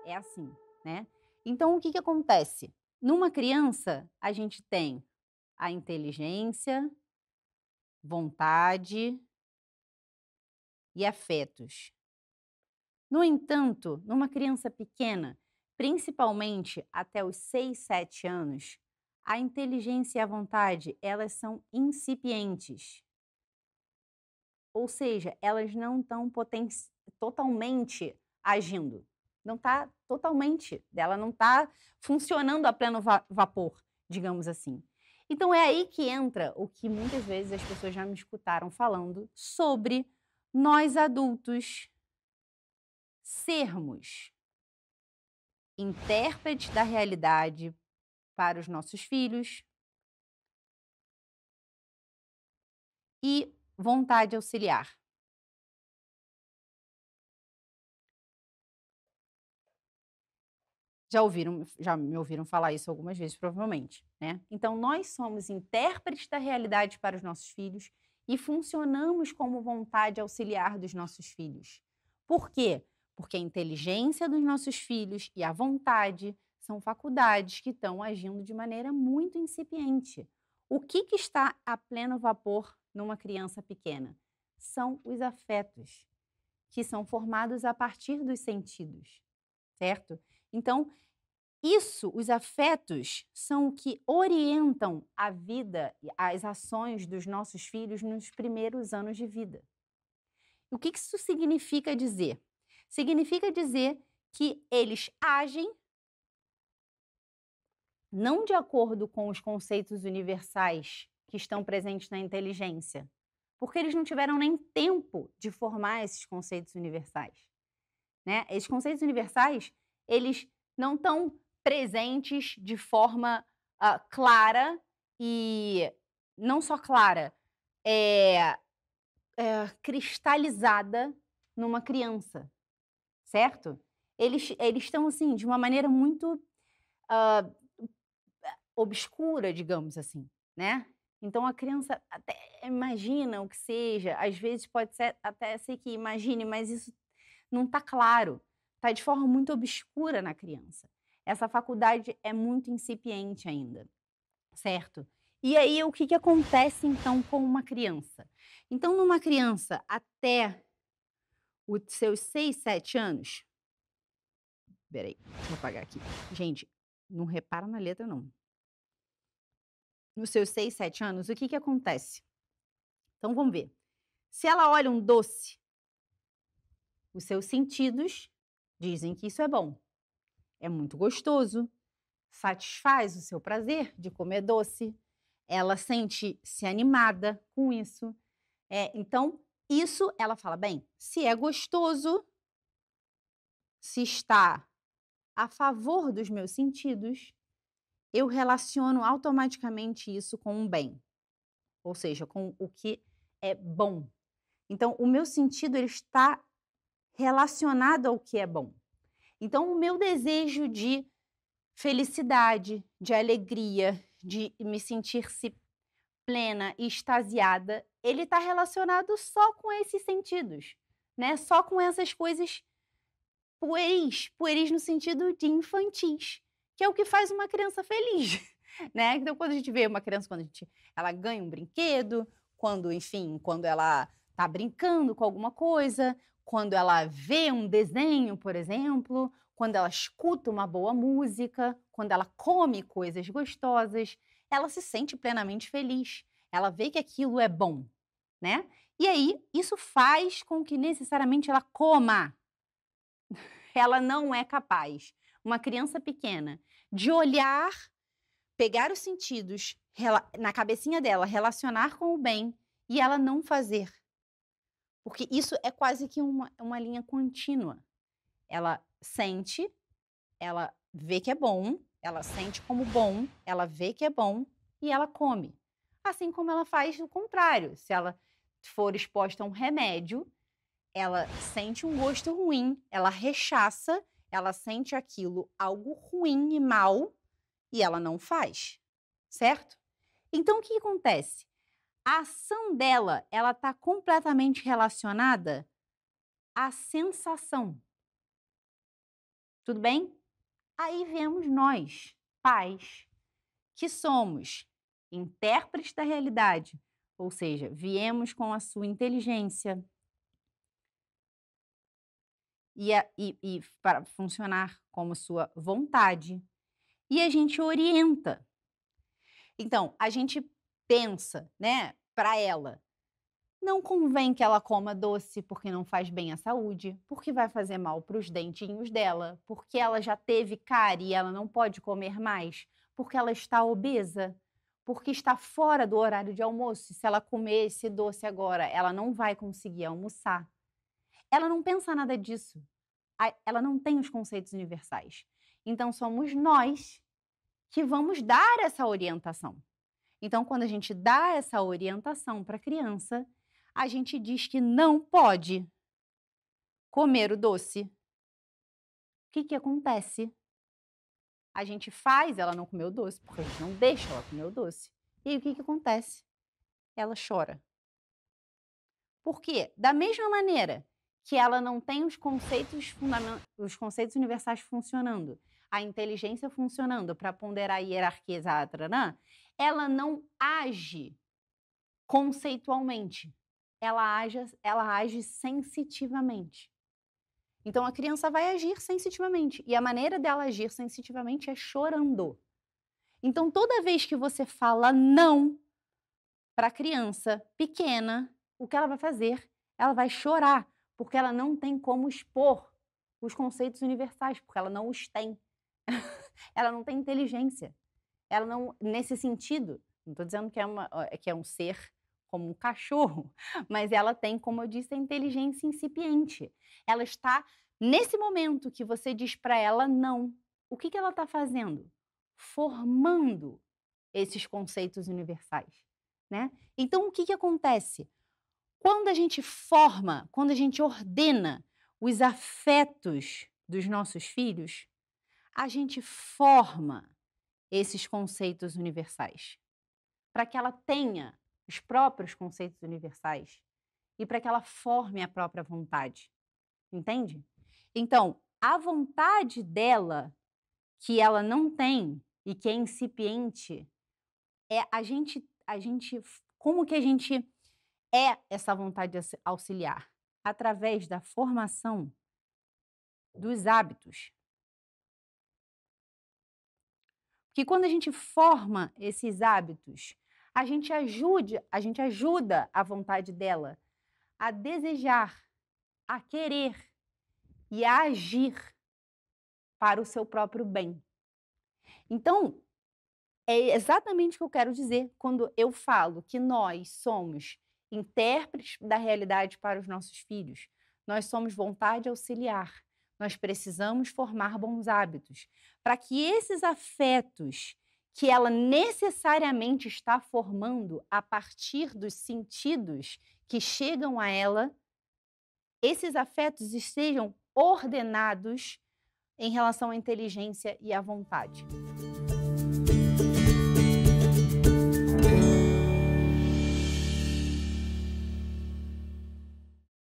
é assim, né? Então, o que que acontece? Numa criança, a gente tem a inteligência, vontade e afetos. No entanto, numa criança pequena, principalmente até os 6, 7 anos, a inteligência e a vontade, elas são incipientes. Ou seja, elas não estão totalmente agindo. Não está totalmente, ela não está funcionando a pleno vapor, digamos assim. Então é aí que entra o que muitas vezes as pessoas já me escutaram falando sobre nós adultos sermos intérpretes da realidade para os nossos filhos e vontade auxiliar. Já me ouviram falar isso algumas vezes, provavelmente, né? Então, nós somos intérpretes da realidade para os nossos filhos e funcionamos como vontade auxiliar dos nossos filhos. Por quê? Porque a inteligência dos nossos filhos e a vontade são faculdades que estão agindo de maneira muito incipiente. O que está a pleno vapor numa criança pequena? São os afetos, que são formados a partir dos sentidos, certo? Então, os afetos, são o que orientam a vida e as ações dos nossos filhos nos primeiros anos de vida. O que que isso significa dizer? Significa dizer que eles agem não de acordo com os conceitos universais que estão presentes na inteligência, porque eles não tiveram nem tempo de formar esses conceitos universais, né? Esses conceitos universais, eles não estão presentes de forma clara e não só clara, é, cristalizada numa criança, certo? Eles estão assim de uma maneira muito ah, obscura, digamos assim, né? Então a criança até imagina o que seja, às vezes pode ser até ser que imagine, mas isso não está claro, está de forma muito obscura na criança. Essa faculdade é muito incipiente ainda, certo? E aí o que que acontece então com uma criança? Então numa criança até os seus 6, 7 anos, espera aí, deixa eu apagar aqui. Gente, não repara na letra não. Nos seus 6, 7 anos, o que que acontece? Então vamos ver. Se ela olha um doce, os seus sentidos dizem que isso é bom, é muito gostoso, satisfaz o seu prazer de comer doce, ela sente-se animada com isso. Então, isso ela fala: bem, se é gostoso, se está a favor dos meus sentidos, eu relaciono automaticamente isso com um bem, ou seja, com o que é bom. Então, o meu sentido ele está relacionado ao que é bom. Então, o meu desejo de felicidade, de alegria, de me sentir-se plena e extasiada, ele está relacionado só com esses sentidos, né? Só com essas coisas pueris, pueris no sentido de infantis, que é o que faz uma criança feliz, né? Então, quando a gente vê uma criança, ela ganha um brinquedo, quando, enfim, quando ela está brincando com alguma coisa, quando ela vê um desenho, por exemplo, quando ela escuta uma boa música, quando ela come coisas gostosas, ela se sente plenamente feliz. Ela vê que aquilo é bom, né? E aí, isso faz com que necessariamente ela coma. Ela não é capaz, uma criança pequena, de olhar, pegar os sentidos, na cabecinha dela, relacionar com o bem e ela não fazer. Porque isso é quase que uma linha contínua. Ela sente, ela vê que é bom, ela sente como bom, ela vê que é bom e ela come. Assim como ela faz o contrário. Se ela for exposta a um remédio, ela sente um gosto ruim, ela rechaça, ela sente aquilo algo ruim e mal e ela não faz, certo? Então o que acontece? A ação dela, ela está completamente relacionada à sensação. Tudo bem? Aí vemos nós, pais, que somos intérpretes da realidade, ou seja, viemos com a sua inteligência e para funcionar como sua vontade, e a gente orienta. Então, a gente pensa, né, para ela, não convém que ela coma doce porque não faz bem à saúde, porque vai fazer mal para os dentinhos dela, porque ela já teve cárie e ela não pode comer mais, porque ela está obesa, porque está fora do horário de almoço. Se ela comer esse doce agora, ela não vai conseguir almoçar. Ela não pensa nada disso. Ela não tem os conceitos universais. Então, somos nós que vamos dar essa orientação. Então, quando a gente dá essa orientação para a criança, a gente diz que não pode comer o doce. O que que acontece? A gente faz ela não comer o doce, porque a gente não deixa ela comer o doce. E aí, o que que acontece? Ela chora. Por quê? Da mesma maneira que ela não tem os conceitos universais funcionando, a inteligência funcionando para ponderar e hierarquizar a tranã, ela não age conceitualmente. Ela age sensitivamente. Então a criança vai agir sensitivamente. E a maneira dela agir sensitivamente é chorando. Então, toda vez que você fala não para a criança pequena, o que ela vai fazer? Ela vai chorar, porque ela não tem como expor os conceitos universais, porque ela não os tem. Ela não tem inteligência. Ela não, nesse sentido, não estou dizendo que é um ser como um cachorro, mas ela tem, como eu disse, a inteligência incipiente. Ela está, nesse momento que você diz para ela não, o que que ela está fazendo? Formando esses conceitos universais, né? Então, o que que acontece? Quando a gente forma, quando a gente ordena os afetos dos nossos filhos, a gente forma esses conceitos universais, para que ela tenha os próprios conceitos universais e para que ela forme a própria vontade, entende? Então, a vontade dela, que ela não tem e que é incipiente, é como que a gente é essa vontade auxiliar? Através da formação dos hábitos. Porque quando a gente forma esses hábitos, a gente ajuda a vontade dela a desejar, a querer e a agir para o seu próprio bem. Então, é exatamente o que eu quero dizer quando eu falo que nós somos intérpretes da realidade para os nossos filhos. Nós somos vontade auxiliar. Nós precisamos formar bons hábitos para que esses afetos que ela necessariamente está formando a partir dos sentidos que chegam a ela, esses afetos estejam ordenados em relação à inteligência e à vontade.